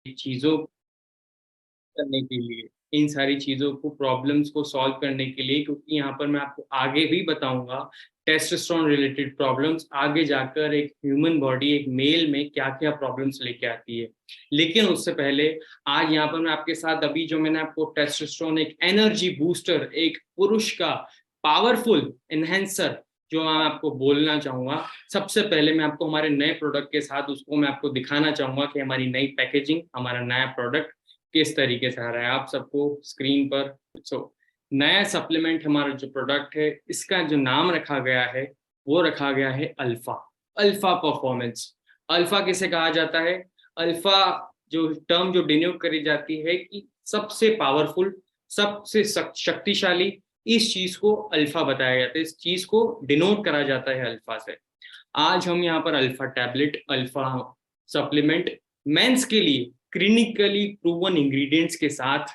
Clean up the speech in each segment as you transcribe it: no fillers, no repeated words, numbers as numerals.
चीज़ों करने के लिए, इन सारी चीज़ों को प्रॉब्लम्स को सॉल्व करने के लिए, क्योंकि यहाँ पर मैं आपको आगे भी बताऊँगा टेस्टोस्टेरोन रिलेटेड प्रॉब्लम्स आगे जाकर एक ह्यूमन बॉडी, एक मेल में क्या-क्या प्रॉब्लम्स लेके आती है। लेकिन उससे पहले आज यहाँ पर मैं आपके साथ अभी जो मैंने आपको टेस्टोस्टेरोन एक एनर्जी बूस्टर, एक पुरुष का पावरफुल एनहांसर जो मैं आपको बोलना चाहूँगा। सबसे पहले मैं आपको हमारे नए प्रोडक्ट के साथ उसको मैं आपको दिखाना चाहूँगा कि हमारी नई पैकेजिंग, हमारा नया प्रोडक्ट किस तरीके से आ रहा है। आप सबको स्क्रीन पर नया सप्लीमेंट हमारा जो प्रोडक्ट है, इसका जो नाम रखा गया है, वो रखा गया है अल्फा। Alpha performance. अल्फा किसे कहा जाता है? अल्फा जो टर्म जो डिनोट करी जाती है कि सबसे पावरफुल, सबसे शक्तिशाली, इस चीज को अल्फा बताया जाता है, इस चीज को डिनोट करा जाता है अल्फा से। आज हम यहाँ पर alpha tablet, alpha supplement men's के लिए क्लिनिकली प्रूवन इंग्रेडिएंट्स के साथ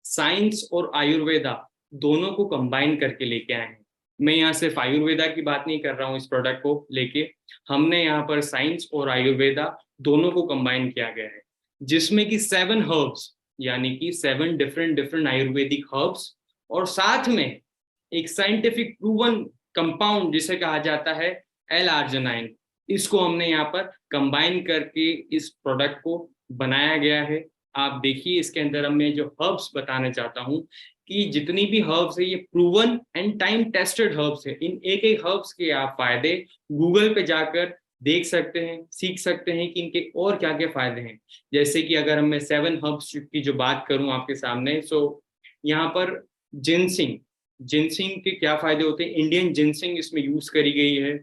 साइंस और आयुर्वेदा दोनों को कंबाइन करके लेके आए हैं। मैं यहाँ सिर्फ आयुर्वेदा की बात नहीं कर रहा हूँ, इस प्रोडक्ट को लेके हमने यहाँ पर साइंस और आयुर्वेदा दोनों को कंबाइन किया गया है, जिसमें कि 7 हर्ब्स, यानी कि 7 डिफरेंट डिफरेंट आयुर्वेदिक हर्ब्स, और साथ में एक साइंटिफिक प्रूवन कंपाउंड जिसे कहा जाता है एल आर्जिनाइन, इसको हमने यहाँ पर कंबाइन करके इस प्रोडक्ट को बनाया गया है। आप देखिए इसके अंदर मैं जो हर्ब्स बताना चाहता हूँ कि जितनी भी हर्ब्स है ये proven and time tested herbs है। इन एक एक हर्ब्स के आप फायदे गूगल पे जाकर देख सकते हैं, सीख सकते हैं कि इनके और क्या क्या फायदे हैं। जैसे कि अगर मैं 7 हर्ब्स की जो बात करूं आपके सामने, यहाँ पर जिनसिंग, जिनसिंग के क्या फायदे होते हैं? इंडियन जिनसिंग इसमें यूज करी गई है,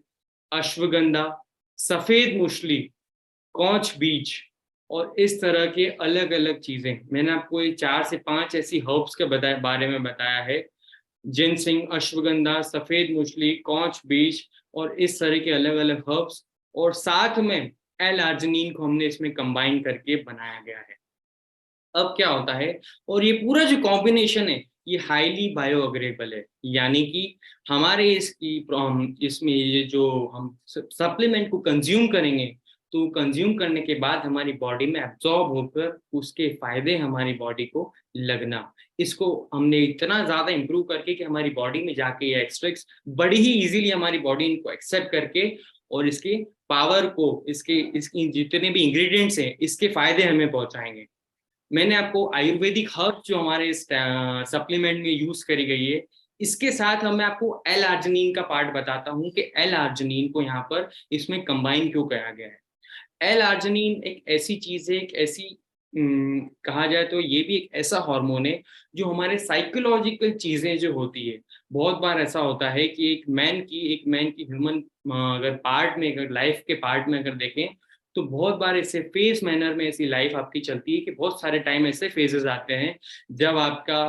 अश्वगंधा, सफेद मूसली, कौच बीज, और इस तरह के अलग अलग चीजें। मैंने आपको ये 4 से 5 ऐसी हर्ब्स के बारे में बताया है, जिनसिंग, अश्वगंधा, सफेद मूसली, कौच बीज, और इस तरह के अलग अलग हर्ब्स, और साथ में एल आर्जिनिन को हमने इसमें कंबाइन करके बनाया गया है। अब क्या होता है, और ये पूरा जो कॉम्बिनेशन है ये हाईली बायोअग्रेबल है, यानी कि हमारे इसमें ये जो हम सप्लीमेंट को कंज्यूम करेंगे, तो कंज्यूम करने के बाद हमारी बॉडी में एब्जॉर्ब होकर उसके फायदे हमारी बॉडी को लगना, इसको हमने इतना ज्यादा इंप्रूव करके कि हमारी बॉडी में जाके ये एक्सट्रैक्ट्स बड़ी ही इजीली हमारी बॉडी इनको एक्सेप्ट करके और इसके पावर को, इसके इसकी जितने भी इंग्रेडिएंट्स हैं इसके फायदे हमें पहुंचाएंगे। मैंने आपको आयुर्वेदिक हर्ब जो हमारे सप्लीमेंट में यूज करी गई है, इसके साथ मैं आपको एल आर्जिनिन का पार्ट बताता हूँ कि एल आर्जिनिन को यहाँ पर इसमें कंबाइन क्यों किया गया है। एल आर्जिनिन एक ऐसी चीज है, एक ऐसी कहा जाए तो ये भी एक ऐसा हार्मोन है जो हमारे साइकोलॉजिकल चीजें जो होती है। बहुत बार ऐसा होता है कि एक मैन की ह्यूमन अगर पार्ट में, अगर लाइफ के पार्ट में अगर देखें, तो बहुत बार ऐसे फेज मैनर में ऐसी लाइफ आपकी चलती है कि बहुत सारे टाइम ऐसे फेजेस आते हैं जब आपका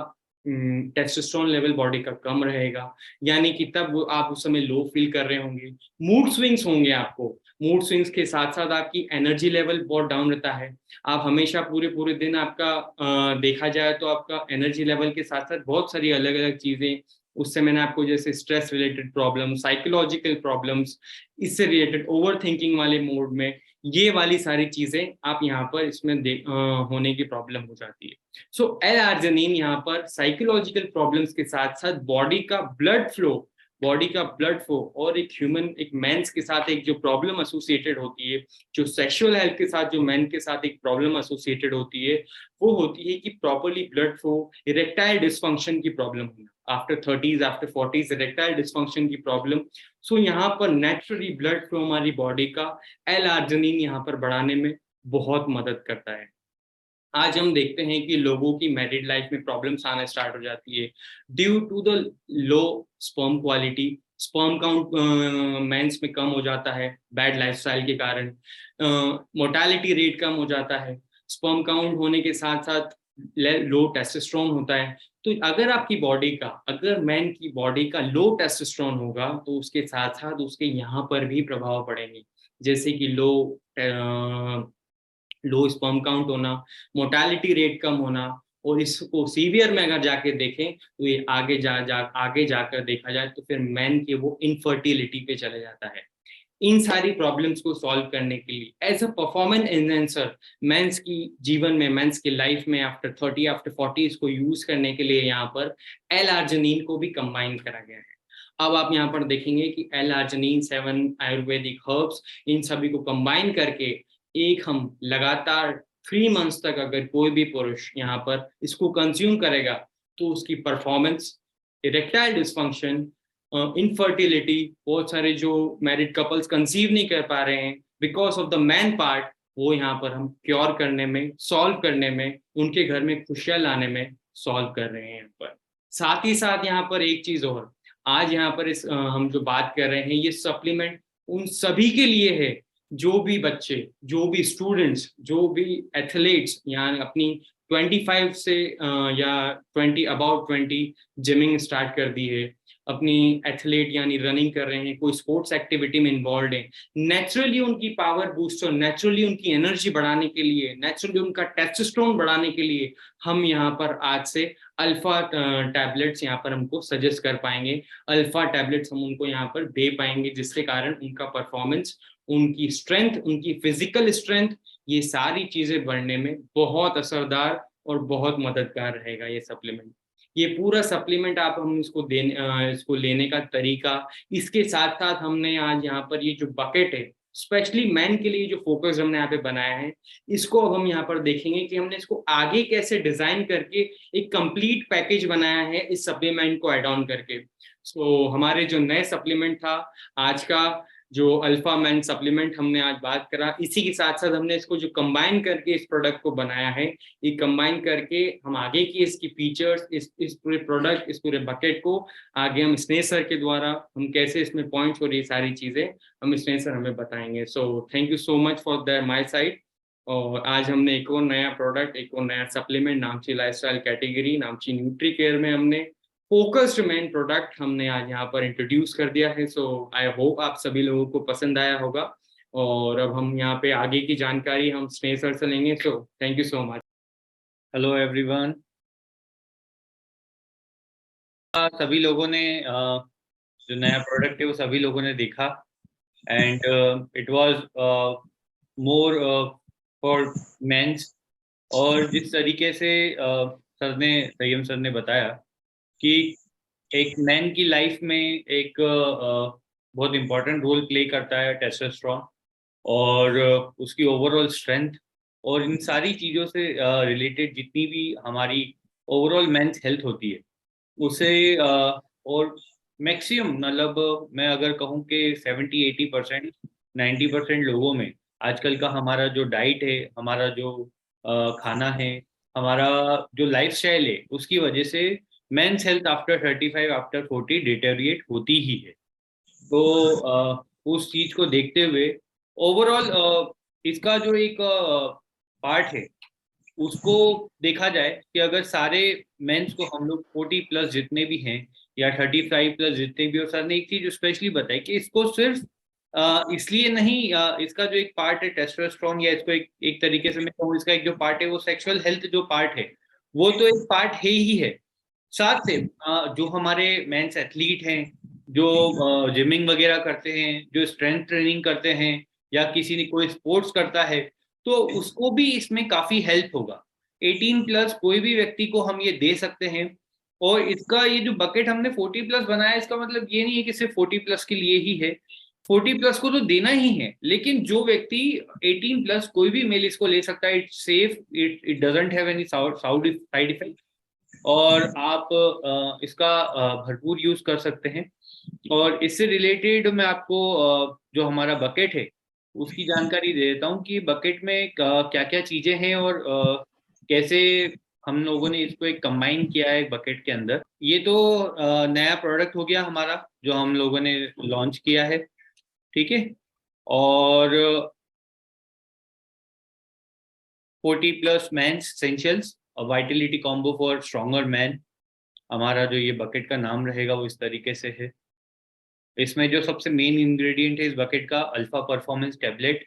टेस्टोस्टेरोन लेवल बॉडी का कम रहेगा, यानी कि तब आप उस समय लो फील कर रहे होंगे, मूड स्विंग्स होंगे आपको, मूड स्विंग्स के साथ साथ आपकी एनर्जी लेवल बहुत डाउन रहता है। आप हमेशा पूरे पूरे दिन आपका देखा जाए तो आपका एनर्जी लेवल के साथ साथ बहुत सारी अलग अलग चीजें, उससे मैंने आपको जैसे stress related problem, psychological problems, इससे रिलेटेड ओवर थिंकिंग वाले मोड में, ये वाली सारी चीजें आप यहाँ पर इसमें होने की प्रॉब्लम हो जाती है। सो एल आर्जिनिन यहाँ पर साइकोलॉजिकल प्रॉब्लम्स के साथ साथ बॉडी का ब्लड फ्लो और एक ह्यूमन, एक मेंस के साथ एक जो प्रॉब्लम एसोसिएटेड होती है, जो सेक्सुअल हेल्थ के साथ, जो मेन के साथ एक प्रॉब्लम एसोसिएटेड होती है, वो होती है कि properly blood flow, erectile dysfunction की प्रॉब्लम होना, after 30s, after 40s erectile dysfunction की प्रॉब्लम। सो यहाँ पर नेचुरली ब्लड फ्लो हमारी बॉडी का एल आर्जिनिन यहाँ पर बढ़ाने में बहुत मदद करता है। आज हम देखते हैं कि लोगों की मैरिड लाइफ में प्रॉब्लम्स आना स्टार्ट हो जाती है due to the low sperm quality, sperm count men's में कम हो जाता है बैड लाइफस्टाइल के कारण, मोर्टालिटी रेट कम हो जाता है, स्पर्म काउंट होने के साथ साथ लो टेस्टोस्टेरोन होता है। तो अगर आपकी बॉडी का, अगर मैन की बॉडी का लो टेस्टोस्टेरोन होगा तो उसके साथ साथ उसके यहाँ पर भी प्रभाव पड़ेंगे, जैसे कि लो स्पर्म काउंट होना, मोर्टालिटी रेट कम होना, और इसको सीवियर में अगर जाके देखें तो ये आगे जाकर देखा जाए तो फिर मैन के वो इनफर्टिलिटी पे चले जाता है। इन सारी प्रॉब्लम्स को सॉल्व करने के लिए as a performance enhancer men's की जीवन में, मेंस की लाइफ में आफ्टर 30 आफ्टर 40 इसको यूज करने के लिए यहाँ पर एल आर्जिनिन को भी कंबाइन करा गया है। अब आप यहाँ पर देखेंगे कि एल आर्जिनिन, 7 आयुर्वेदिक हर्ब्स, इन सभी को कंबाइन करके एक हम लगातार 3 मंथ्स तक अगर कोई भी पुरुष यहाँ पर इसको कंज्यूम करेगा तो उसकी परफॉर्मेंस, इरेक्टाइल डिसफंक्शन, इनफर्टिलिटी, बहुत सारे जो मैरिड कपल्स कंसीव नहीं कर पा रहे हैं because of the man part, वो यहाँ पर हम क्योर करने में, सॉल्व करने में, उनके घर में खुशियां लाने में सॉल्व कर रहे हैं यहाँ पर। साथ ही साथ यहाँ पर एक चीज और, आज यहाँ पर हम जो बात कर रहे हैं ये सप्लीमेंट उन सभी के लिए है जो भी बच्चे, जो भी स्टूडेंट्स, जो भी एथलीट्स यहाँ अपनी 25 से या 20 अबाउट 20 जिमिंग स्टार्ट कर दी है, अपनी एथलीट यानी रनिंग कर रहे हैं, कोई स्पोर्ट्स एक्टिविटी में इन्वॉल्व है, नेचुरली उनकी पावर बूस्टर, नेचुरली उनकी एनर्जी बढ़ाने के लिए, नेचुरली उनका टेस्टोस्टेरोन बढ़ाने के लिए हम यहाँ पर आज से अल्फा टैबलेट्स यहाँ पर हमको सजेस्ट कर पाएंगे, अल्फा टैबलेट्स हम उनको यहाँ पर दे पाएंगे, जिसके कारण उनका परफॉर्मेंस, उनकी स्ट्रेंथ, उनकी फिजिकल स्ट्रेंथ, ये सारी चीजें बढ़ने में बहुत असरदार और बहुत मददगार रहेगा ये सप्लीमेंट। ये पूरा सप्लीमेंट आप हम इसको लेने का तरीका, इसके साथ साथ हमने आज यहाँ पर ये जो बकेट है स्पेशली मैन के लिए जो फोकस हमने यहाँ पे बनाया है, इसको अब हम यहाँ पर देखेंगे कि हमने इसको आगे कैसे डिजाइन करके एक कंप्लीट पैकेज बनाया है इस सप्लीमेंट को एड ऑन करके। हमारे जो नए सप्लीमेंट था आज का, जो अल्फा मैन सप्लीमेंट हमने आज बात करा, इसी के साथ साथ हमने इसको जो कंबाइन करके इस प्रोडक्ट को बनाया है, ये कंबाइन करके हम आगे की इसकी फीचर्स, इस पूरे प्रोडक्ट, इस पूरे बकेट को आगे हम स्नेह सर के द्वारा हम कैसे इसमें पॉइंट्स और ये सारी चीजें हम स्नेह सर हमें बताएंगे। So thank you so much for that my side. और आज हमने एक और नया प्रोडक्ट, एक और नया सप्लीमेंट नामची लाइफस्टाइल कैटेगरी, नामची न्यूट्री केयर में हमने फोकस्ड मेन प्रोडक्ट हमने आज यहाँ पर इंट्रोड्यूस कर दिया है। सो आई होप आप सभी लोगों को पसंद आया होगा। और अब हम यहाँ पे आगे की जानकारी हम स्नेह सर से लेंगे। So thank you so much. Hello everyone. सभी लोगों ने जो नया प्रोडक्ट है वो सभी लोगों ने देखा and it was more for men's. और जिस तरीके से संयम सर ने बताया कि एक मैन की लाइफ में एक बहुत इम्पोर्टेंट रोल प्ले करता है टेस्टोस्टेरोन, और उसकी ओवरऑल स्ट्रेंथ और इन सारी चीज़ों से रिलेटेड जितनी भी हमारी ओवरऑल मेंस हेल्थ होती है उसे और मैक्सिमम, मतलब मैं अगर कहूँ कि 70-80%, 90% लोगों में आजकल का हमारा जो डाइट है, हमारा जो खाना है, हमारा जो लाइफस्टाइल है, उसकी वजह से मेंस हेल्थ आफ्टर 35 आफ्टर 40 डिटेरिएट होती ही है। तो उस चीज को देखते हुए ओवरऑल इसका जो एक पार्ट है उसको देखा जाए कि अगर सारे मेंस को हम लोग 40+ जितने भी हैं या 35+ जितने भी, और सर ने एक चीज स्पेशली बताई कि इसको सिर्फ इसलिए नहीं, इसका जो एक पार्ट है टेस्टोस्टेरोन, या इसको एक तरीके से मैं कहूँ इसका एक जो पार्ट है वो सेक्सुअल हेल्थ जो पार्ट है वो तो एक पार्ट है ही है। साथ से जो हमारे मेंस एथलीट हैं, जो जिमिंग वगैरह करते हैं, जो स्ट्रेंथ ट्रेनिंग करते हैं, या किसी ने कोई स्पोर्ट्स करता है, तो उसको भी इसमें काफी हेल्प होगा। 18+ कोई भी व्यक्ति को हम ये दे सकते हैं। और इसका ये जो बकेट हमने 40+ बनाया, इसका मतलब ये नहीं है कि सिर्फ 40+ के लिए ही है। 40+ को तो देना ही है, लेकिन जो व्यक्ति 18+, कोई भी मेल इसको ले सकता है। It's safe, it doesn't have any side effect, और आप इसका भरपूर यूज कर सकते हैं। और इससे रिलेटेड मैं आपको जो हमारा बकेट है उसकी जानकारी दे देता हूँ कि बकेट में क्या क्या चीजें हैं और कैसे हम लोगों ने इसको एक कंबाइन किया है बकेट के अंदर। ये तो नया प्रोडक्ट हो गया हमारा जो हम लोगों ने लॉन्च किया है, ठीक है। और 40+ men's essentials, vitality combo for stronger man, हमारा जो ये बकेट का नाम रहेगा वो इस तरीके से है। इसमें जो सबसे मेन इंग्रेडिएंट है इस बकेट का, अल्फा परफॉर्मेंस टैबलेट।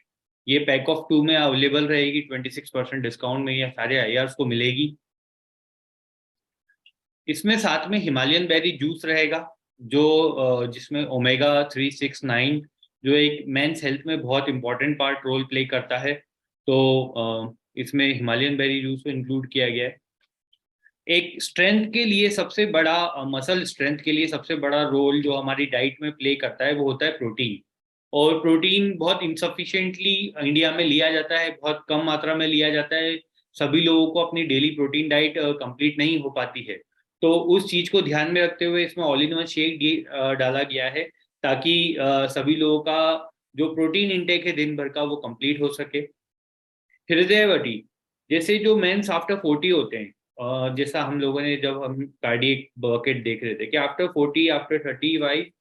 ये पैक ऑफ 2 में अवेलेबल रहेगी, 26% डिस्काउंट में ये सारे आईआर्स को मिलेगी। इसमें साथ में हिमालयन बेरी जूस रहेगा जो जिसमें ओमेगा 3, 6, 9 जो एक मेंस हेल्थ में बहुत इंपॉर्टेंट पार्ट रोल प्ले करता है। तो इसमें हिमालयन बेरी जूस को इंक्लूड किया गया है। एक स्ट्रेंथ के लिए सबसे बड़ा, मसल स्ट्रेंथ के लिए सबसे बड़ा रोल जो हमारी डाइट में प्ले करता है वो होता है प्रोटीन। और प्रोटीन बहुत इनसफिशिएंटली इंडिया में लिया जाता है, बहुत कम मात्रा में लिया जाता है। सभी लोगों को अपनी डेली प्रोटीन डाइट कंप्लीट नहीं हो पाती है। तो उस चीज को ध्यान में रखते हुए इसमें ऑल इन वन शेक डाला गया है, ताकि सभी लोगों का जो प्रोटीन इंटेक है दिन भर का वो कंप्लीट हो सके। हृदयवटी, जैसे जो मेंस आफ्टर 40 होते हैं, जैसा हम लोगों ने जब हम कार्डियक बकेट देख रहे थे कि आफ्टर 40 आफ्टर 35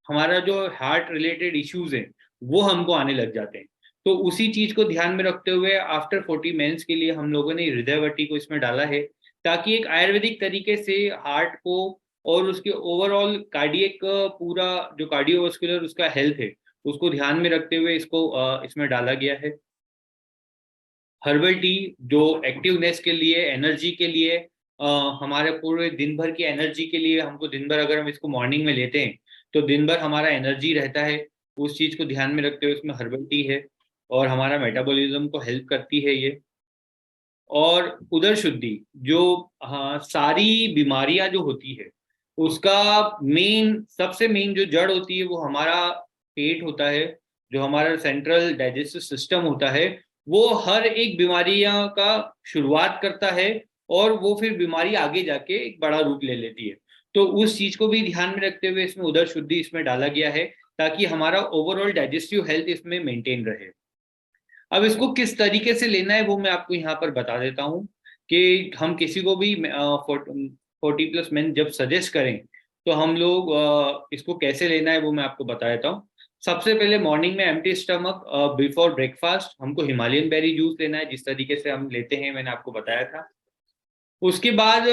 हमारा जो हार्ट रिलेटेड इश्यूज हैं वो हमको आने लग जाते हैं। तो उसी चीज को ध्यान में रखते हुए आफ्टर 40 मेंस के लिए हम लोगों ने हृदयवटी को इसमें डाला है, ताकि एक आयुर्वेदिक तरीके से हार्ट को और उसके ओवरऑल कार्डियक पूरा जो कार्डियोवास्कुलर उसका हेल्थ है उसको ध्यान में रखते हुए इसको इसमें डाला गया है। हर्बल टी जो एक्टिवनेस के लिए, एनर्जी के लिए, हमारे पूरे दिन भर की एनर्जी के लिए, हमको दिन भर अगर हम इसको मॉर्निंग में लेते हैं तो दिन भर हमारा एनर्जी रहता है। उस चीज को ध्यान में रखते हुए इसमें हर्बल टी है और हमारा मेटाबॉलिज्म को हेल्प करती है ये। और उदर शुद्धि जो, हाँ, सारी बीमारियां जो होती है उसका सबसे मेन जो जड़ होती है वो हमारा पेट होता है। जो हमारा सेंट्रल डाइजेस्टिव सिस्टम होता है वो हर एक बीमारियां का शुरुआत करता है और वो फिर बीमारी आगे जाके एक बड़ा रूप ले लेती है। तो उस चीज को भी ध्यान में रखते हुए इसमें उदर शुद्धि इसमें डाला गया है, ताकि हमारा ओवरऑल डाइजेस्टिव हेल्थ इसमें मेंटेन रहे। अब इसको किस तरीके से लेना है वो मैं आपको यहाँ पर बता देता हूँ कि हम किसी को भी 40+ मेन जब सजेस्ट करें तो हम लोग इसको कैसे लेना है वो मैं आपको बता देता हूँ। सबसे पहले मॉर्निंग में एम्प्टी स्टमक बिफोर ब्रेकफास्ट हमको हिमालयन बेरी जूस लेना है, जिस तरीके से हम लेते हैं मैंने आपको बताया था। उसके बाद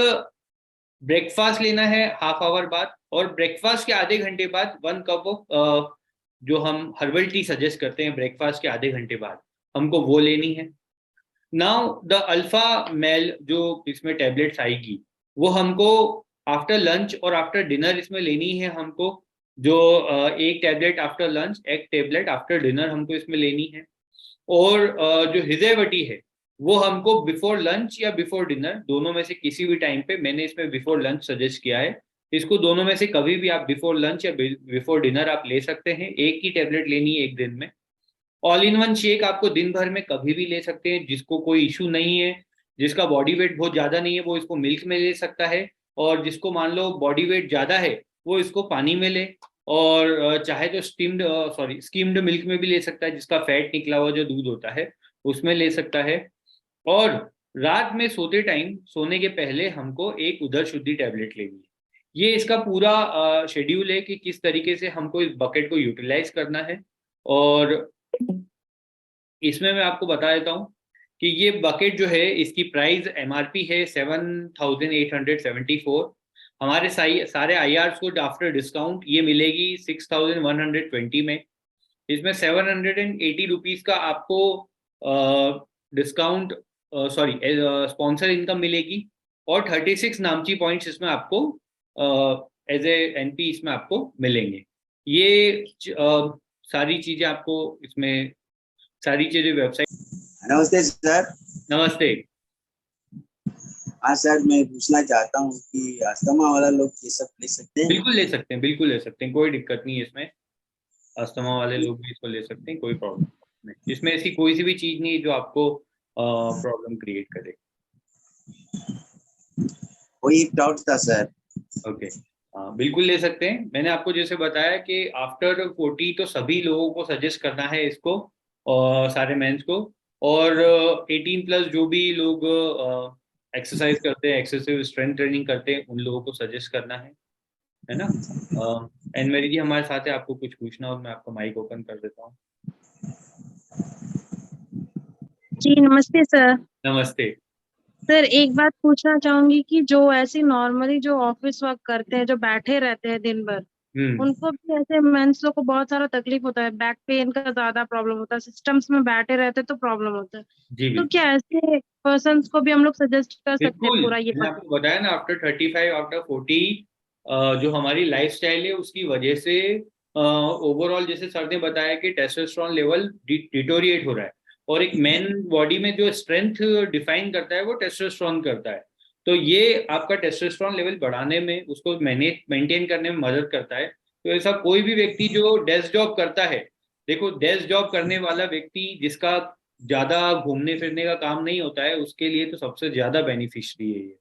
ब्रेकफास्ट लेना है हाफ आवर बाद, और ब्रेकफास्ट के आधे घंटे बाद 1 कप ऑफ जो हम हर्बल टी सजेस्ट करते हैं ब्रेकफास्ट के आधे घंटे बाद हमको वो लेनी है। नाउ द अल्फा मेल जो इसमें टेबलेट्स आएगी वो हमको आफ्टर लंच और आफ्टर डिनर इसमें लेनी है हमको। जो एक टैबलेट आफ्टर लंच, एक टैबलेट आफ्टर डिनर हमको इसमें लेनी है। और जो हृदयवटी है वो हमको बिफोर लंच या बिफोर डिनर दोनों में से किसी भी टाइम पे, मैंने इसमें बिफोर लंच सजेस्ट किया है, इसको दोनों में से कभी भी आप बिफोर लंच या बिफोर डिनर आप ले सकते हैं। एक ही टेबलेट लेनी है एक दिन में। ऑल इन वन शेक आपको दिन भर में कभी भी ले सकते हैं, जिसको कोई इशू नहीं है, जिसका बॉडी वेट बहुत ज्यादा नहीं है वो इसको मिल्क में ले सकता है, और जिसको मान लो बॉडी वेट ज्यादा है वो इसको पानी में ले, और चाहे तो स्कीम्ड मिल्क में भी ले सकता है, जिसका फैट निकला हुआ जो दूध होता है उसमें ले सकता है। और रात में सोते टाइम, सोने के पहले हमको एक उदर शुद्धि टैबलेट लेनी है। ये इसका पूरा शेड्यूल है कि किस तरीके से हमको इस बकेट को यूटिलाइज करना है। और इसमें मैं आपको बता देता हूँ कि ये बकेट जो है इसकी प्राइस एमआरपी है 7,874। हमारे सारे IRs को आफ्टर डिस्काउंट ये मिलेगी 6,120 में। इसमें 780 रुपीज का आपको डिस्काउंट, सॉरी, स्पॉन्सर इनकम मिलेगी, और 36 नामची पॉइंट्स इसमें आपको एज ए NP इसमें आपको मिलेंगे। ये सारी चीजें आपको इसमें, सारी चीजें वेबसाइट। नमस्ते सर। नमस्ते। हाँ सर, मैं पूछना चाहता हूँ कि अस्थमा वाला लोग ये सब ले सकते हैं? बिल्कुल ले सकते हैं, बिल्कुल ले सकते हैं, कोई दिक्कत नहीं है इसमें। अस्थमा वाले लोग भी इसको ले सकते हैं, कोई प्रॉब्लम नहीं। इसमें ऐसी कोई सी भी चीज नहीं है जो आपको प्रॉब्लम क्रिएट करे। वही एक डाउट था सर। ओके, बिल्कुल ले सकते हैं। मैंने आपको जैसे बताया कि आफ्टर 40 तो सभी लोगों को सजेस्ट करना है इसको, सारे मेंस को। और 18+ जो भी लोग एक्सरसाइज करते हैं, एक्सेसिव स्ट्रेंथ ट्रेनिंग करते हैं, उन लोगों को सजेस्ट करना है ना। एंड मेरी जी हमारे साथ है, आपको कुछ पूछना हो मैं आपको माइक ओपन कर देता हूँ। जी नमस्ते सर। नमस्ते सर, एक बात पूछना चाहूंगी कि जो ऐसे नॉर्मली जो ऑफिस वर्क करते हैं, जो बैठे रहते हैं दिन भर, उनको भी ऐसे मेंस लोग को बहुत सारा तकलीफ होता है, बैक पेन का ज्यादा प्रॉब्लम होता है, सिस्टम्स में बैठे रहते तो प्रॉब्लम होता है। जी। तो क्या ऐसे पर्सन्स को भी हम लोग सजेस्ट कर सकते हैं बिल्कुल, पूरा ये मैंने आपको बताया ना आफ्टर 35 आफ्टर 40 जो हमारी लाइफस्टाइल है उसकी वजह से ओवरऑल जैसे सर ने बताया कि टेस्टोस्टेरोन लेवल डिटोरिएट हो रहा है, और एक मैन बॉडी में जो स्ट्रेंथ डिफाइन करता है वो टेस्टोस्टेरोन करता है। तो ये आपका टेस्टोस्टेरोन लेवल बढ़ाने में, उसको मेंटेन करने में मदद करता है। तो ऐसा कोई भी व्यक्ति जो डेस्क जॉब करता है, देखो डेस्क जॉब करने वाला व्यक्ति जिसका ज्यादा घूमने फिरने का काम नहीं होता है, उसके लिए तो सबसे ज्यादा बेनिफिशियरी है ये।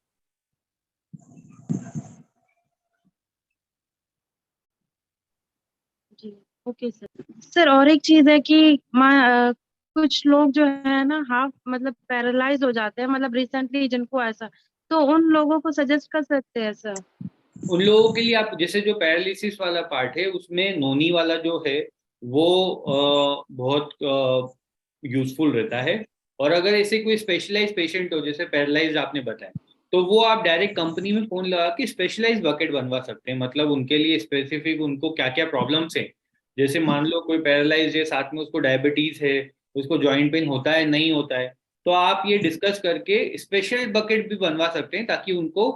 जी, ओके सर। सर और एक चीज है कि कुछ लोग जो है ना हाफ मतलब पैरालाइज हो जाते हैं, मतलब रिसेंटली जिनको ऐसा, तो उन लोगों को सजेस्ट कर सकते हैं सर? उन लोगों के लिए आप जैसे जो पैरालिसिस वाला पार्ट है उसमें नोनी वाला जो है वो बहुत यूजफुल रहता है। और अगर ऐसे कोई स्पेशलाइज पेशेंट हो, जैसे पैरालाइज आपने बताया, तो वो आप डायरेक्ट कंपनी में फोन लगा के स्पेशलाइज बकेट बनवा सकते हैं। मतलब उनके लिए स्पेसिफिक उनको क्या क्या प्रॉब्लम्स है, जैसे मान लो कोई पैरालाइज है, साथ में उसको डायबिटीज है, उसको जॉइंट पेन होता है नहीं होता है, तो आप ये डिस्कस करके स्पेशल बकेट भी बनवा सकते हैं, ताकि उनको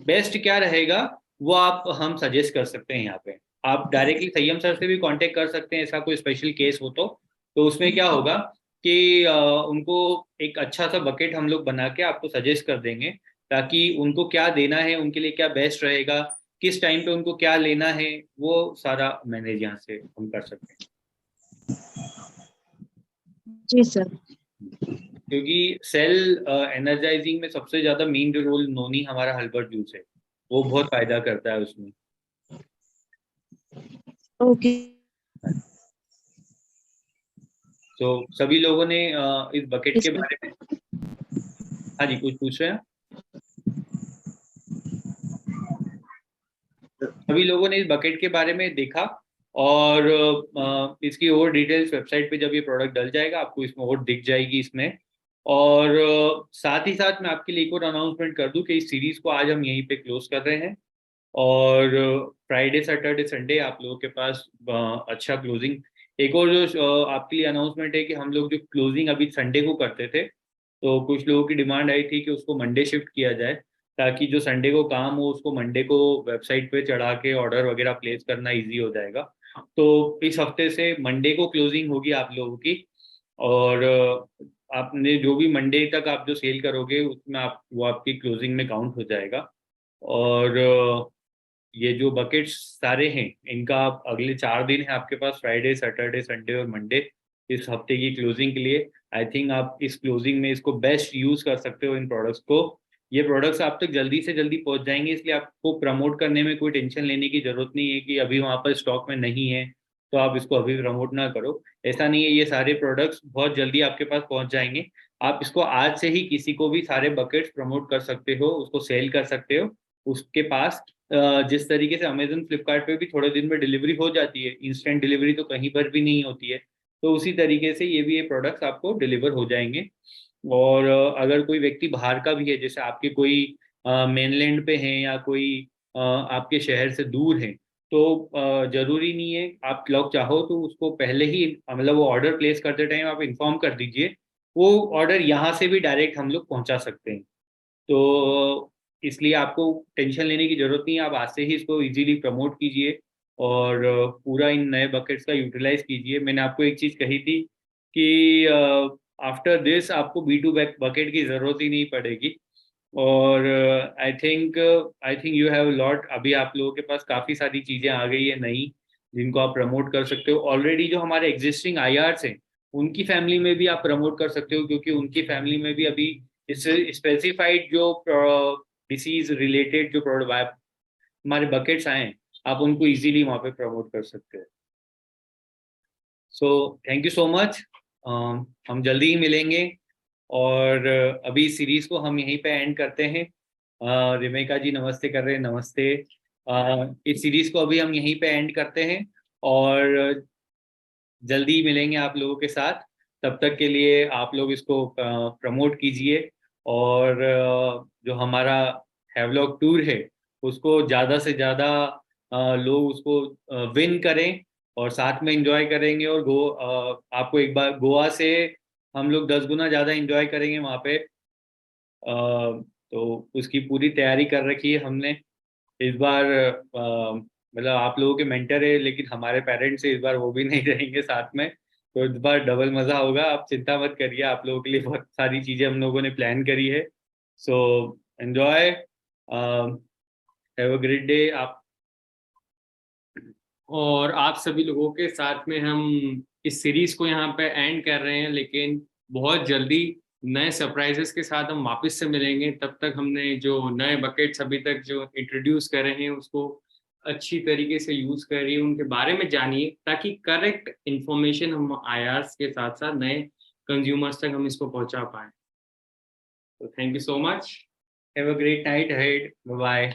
बेस्ट क्या रहेगा वो आप हम सजेस्ट कर सकते हैं। यहाँ पे आप डायरेक्टली संयम सर से भी कांटेक्ट कर सकते हैं, ऐसा कोई स्पेशल केस हो तो उसमें क्या होगा कि उनको एक अच्छा सा बकेट हम लोग बना के आपको सजेस्ट कर देंगे, ताकि उनको क्या देना है, उनके लिए क्या बेस्ट रहेगा, किस टाइम पे उनको क्या लेना है, वो सारा मैनेज यहाँ से हम कर सकते हैं। जी सर। क्योंकि सेल एनर्जाइजिंग में सबसे ज्यादा मेन जो रोल नोनी हमारा हर्बल जूस है, वो बहुत फायदा करता है उसमें। ओके। तो सभी लोगों ने इस बकेट के बारे में, हाँ जी कुछ पूछ रहे हैं? सभी लोगों ने इस बकेट के बारे में देखा, और इसकी और डिटेल्स वेबसाइट पे जब ये प्रोडक्ट डल जाएगा आपको इसमें और दिख जाएगी इसमें। और साथ ही साथ मैं आपके लिए एक और अनाउंसमेंट कर दूं कि इस सीरीज को आज हम यहीं पे क्लोज कर रहे हैं, और फ्राइडे सैटरडे संडे आप लोगों के पास अच्छा क्लोजिंग। एक और जो आपके लिए अनाउंसमेंट है कि हम लोग जो क्लोजिंग अभी संडे को करते थे, तो कुछ लोगों की डिमांड आई थी कि उसको मंडे शिफ्ट किया जाए, ताकि जो संडे को काम हो उसको मंडे को वेबसाइट पे चढ़ा के ऑर्डर वगैरह प्लेस करना इजी हो जाएगा। तो इस हफ्ते से मंडे को क्लोजिंग होगी आप लोगों की, और आपने जो भी मंडे तक आप जो सेल करोगे उसमें आप वो आपकी क्लोजिंग में काउंट हो जाएगा। और ये जो बकेट्स सारे हैं इनका आप अगले 4 दिन है आपके पास, फ्राइडे सैटरडे संडे और मंडे, इस हफ्ते की क्लोजिंग के लिए। आई थिंक आप इस क्लोजिंग में इसको बेस्ट यूज कर सकते हो इन प्रोडक्ट्स को। ये प्रोडक्ट्स आप तक जल्दी से जल्दी पहुंच जाएंगे, इसलिए आपको प्रमोट करने में कोई टेंशन लेने की जरूरत नहीं है कि अभी वहां पर स्टॉक में नहीं है तो आप इसको अभी प्रमोट ना करो। ऐसा नहीं है, ये सारे प्रोडक्ट्स बहुत जल्दी आपके पास पहुंच जाएंगे। आप इसको आज से ही किसी को भी सारे बकेट्स प्रमोट कर सकते हो, उसको सेल कर सकते हो उसके पास। जिस तरीके से अमेजन फ्लिपकार्ट पे भी थोड़े दिन में डिलीवरी हो जाती है, इंस्टेंट डिलीवरी तो कहीं पर भी नहीं होती है, तो उसी तरीके से ये प्रोडक्ट्स आपको डिलीवर हो जाएंगे। और अगर कोई व्यक्ति बाहर का भी है, जैसे आपके कोई मेनलैंड पे हैं या कोई आपके शहर से दूर है, तो जरूरी नहीं है, आप लोग चाहो तो उसको पहले ही मतलब वो ऑर्डर प्लेस करते टाइम आप इन्फॉर्म कर दीजिए, वो ऑर्डर यहाँ से भी डायरेक्ट हम लोग पहुँचा सकते हैं। तो इसलिए आपको टेंशन लेने की जरूरत नहीं है, आप आज से ही इसको इजीली प्रमोट कीजिए और पूरा इन नए बकेट्स का यूटिलाइज कीजिए। मैंने आपको एक चीज़ कही थी कि आफ्टर दिस आपको B2 बकेट की ज़रूरत ही नहीं पड़ेगी। और I think you have lot, अभी आप लोगों के पास काफ़ी सारी चीज़ें आ गई है नई, जिनको आप प्रमोट कर सकते हो। ऑलरेडी जो हमारे एग्जिस्टिंग IRs हैं उनकी फैमिली में भी आप प्रमोट कर सकते हो, क्योंकि उनकी फैमिली में भी अभी इससे स्पेसिफाइड जो डिसीज रिलेटेड जो प्रोडक्ट हमारे बकेट्स आए हैं, आप उनको इजीली वहाँ पे प्रमोट कर सकते हो। So thank you so much, हम जल्दी ही मिलेंगे। और अभी सीरीज को हम यहीं पे एंड करते हैं। रिमेका जी नमस्ते कर रहे हैं, नमस्ते। इस सीरीज को अभी हम यहीं पे एंड करते हैं और जल्दी मिलेंगे आप लोगों के साथ। तब तक के लिए आप लोग इसको प्रमोट कीजिए, और जो हमारा हैवलॉक टूर है उसको ज़्यादा से ज़्यादा लोग उसको विन करें और साथ में एंजॉय करेंगे। और आपको एक बार गोवा से हम लोग 10 गुना ज़्यादा एंजॉय करेंगे वहाँ पे। तो उसकी पूरी तैयारी कर रखी है हमने। इस बार मतलब आप लोगों के मेंटर है, लेकिन हमारे पेरेंट्स इस बार वो भी नहीं रहेंगे साथ में, तो इस बार डबल मजा होगा। आप चिंता मत करिए, आप लोगों के लिए बहुत सारी चीजें हम लोगों ने प्लान करी है। So enjoy, have a great day. आप और आप सभी लोगों के साथ में हम इस सीरीज को यहाँ पे एंड कर रहे हैं, लेकिन बहुत जल्दी नए सरप्राइजेस के साथ हम वापस से मिलेंगे। तब तक हमने जो नए बकेट्स अभी तक जो इंट्रोड्यूस करे हैं उसको अच्छी तरीके से यूज करिए, उनके बारे में जानिए, ताकि करेक्ट इंफॉर्मेशन हम आयास के साथ साथ नए कंज्यूमर्स तक हम इसको पहुंचा पाए। तो thank you so much. Have a great night ahead, bye bye.